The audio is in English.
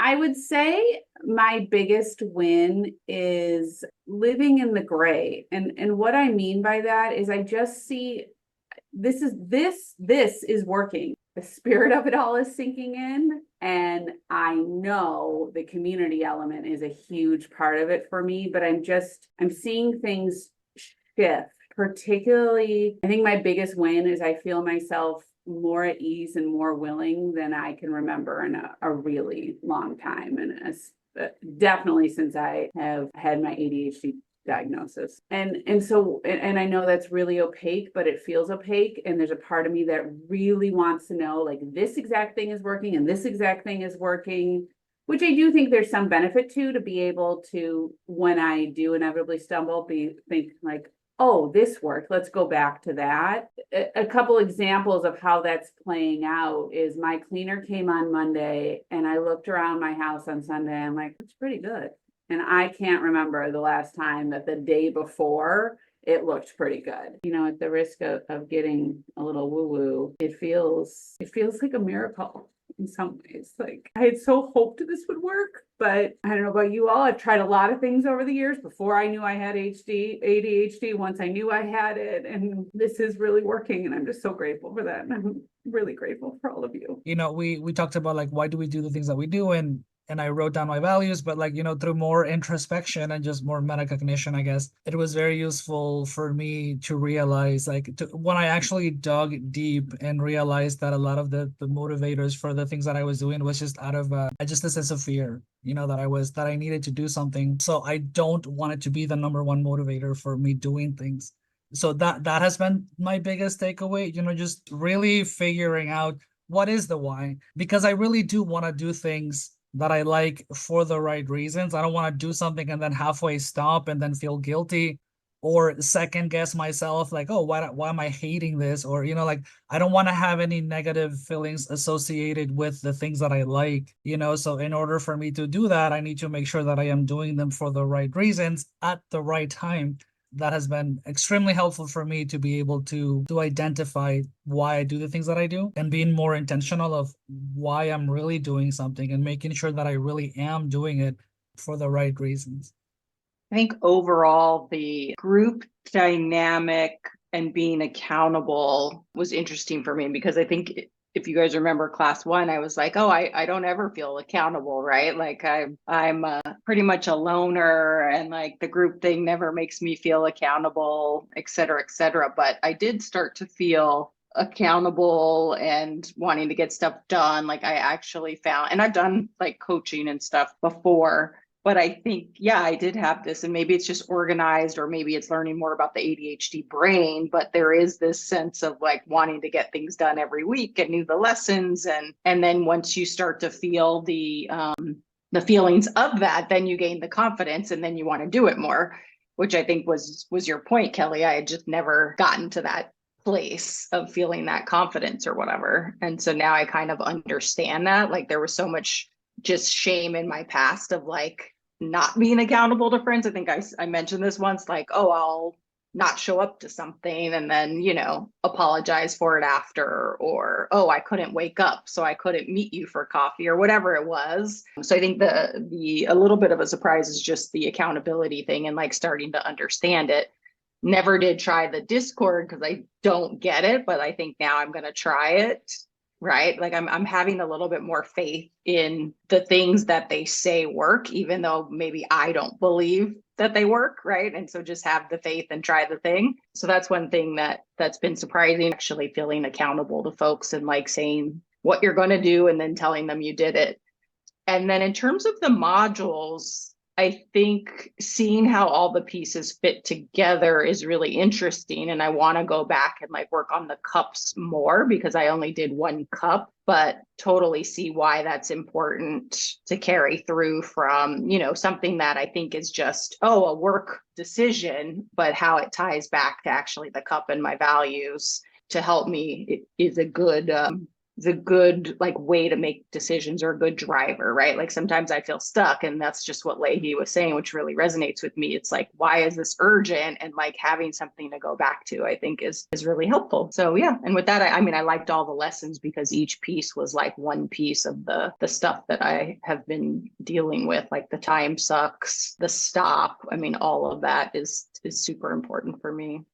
I would say my biggest win is living in the gray. And what I mean by that is I just see this is working. The spirit of it all is sinking in. And I know the community element is a huge part of it for me, but I'm seeing things shift. Particularly, I think my biggest win is I feel myself more at ease and more willing than I can remember in a really long time. And definitely since I have had my ADHD diagnosis. And I know that's really opaque, but it feels opaque. And there's a part of me that really wants to know, like, this exact thing is working and this exact thing is working, which I do think there's some benefit to be able to, when I do inevitably stumble, think like, oh, this worked. Let's go back to that. A couple examples of how that's playing out is my cleaner came on Monday and I looked around my house on Sunday. I'm like, it's pretty good. And I can't remember the last time that the day before it looked pretty good. At the risk of getting a little woo-woo, it feels like a miracle in some ways. Like, I had so hoped this would work, but I don't know about you all. I've tried a lot of things over the years before I knew I had ADHD, once I knew I had it, and this is really working. And I'm just so grateful for that. And I'm really grateful for all of you. We talked about like, why do we do the things that we do? And I wrote down my values, but like, through more introspection and just more metacognition, I guess, it was very useful for me to realize, like, when I actually dug deep and realized that a lot of the motivators for the things that I was doing was just out of just a sense of fear, that I needed to do something. So I don't want it to be the number one motivator for me doing things. So that has been my biggest takeaway, just really figuring out what is the why, because I really do want to do things that I like for the right reasons. I don't want to do something and then halfway stop and then feel guilty or second guess myself, like, oh, why am I hating this? Or, like, I don't want to have any negative feelings associated with the things that I like, so in order for me to do that, I need to make sure that I am doing them for the right reasons at the right time. That has been extremely helpful for me to be able to identify why I do the things that I do and being more intentional of why I'm really doing something and making sure that I really am doing it for the right reasons. I think overall, the group dynamic and being accountable was interesting for me, because I think if you guys remember class 1, I was like, oh, I don't ever feel accountable, right? Like I'm pretty much a loner, and like the group thing never makes me feel accountable, et cetera, et cetera. But I did start to feel accountable and wanting to get stuff done. Like I actually found, and I've done like coaching and stuff before, but I think, yeah, I did have this, and maybe it's just organized, or maybe it's learning more about the ADHD brain, but there is this sense of like wanting to get things done every week and knew the lessons. And then once you start to feel the feelings of that, then you gain the confidence and then you want to do it more, which I think was your point, Kelly. I had just never gotten to that place of feeling that confidence or whatever. And so now I kind of understand that. Like there was so much just shame in my past of like not being accountable to friends. I think I mentioned this once, like, oh, I'll not show up to something and then, apologize for it after, or, oh, I couldn't wake up, so I couldn't meet you for coffee, or whatever it was. So I think the a little bit of a surprise is just the accountability thing and like starting to understand it. Never did try the Discord because I don't get it, but I think now I'm going to try it. Right. Like I'm having a little bit more faith in the things that they say work, even though maybe I don't believe that they work. Right. And so just have the faith and try the thing. So that's one thing that's been surprising, actually feeling accountable to folks and like saying what you're going to do and then telling them you did it. And then in terms of the modules, I think seeing how all the pieces fit together is really interesting. And I want to go back and like work on the cups more, because I only did 1 cup, but totally see why that's important to carry through from, something that I think is just, a work decision, but how it ties back to actually the cup and my values to help me is a good the good like way to make decisions or a good driver, right? Like sometimes I feel stuck, and that's just what Leahy was saying, which really resonates with me. It's like, why is this urgent? And like having something to go back to, I think is really helpful. So yeah. And with that, I mean, I liked all the lessons because each piece was like one piece of the stuff that I have been dealing with, like the time sucks, the stop. I mean, all of that is super important for me.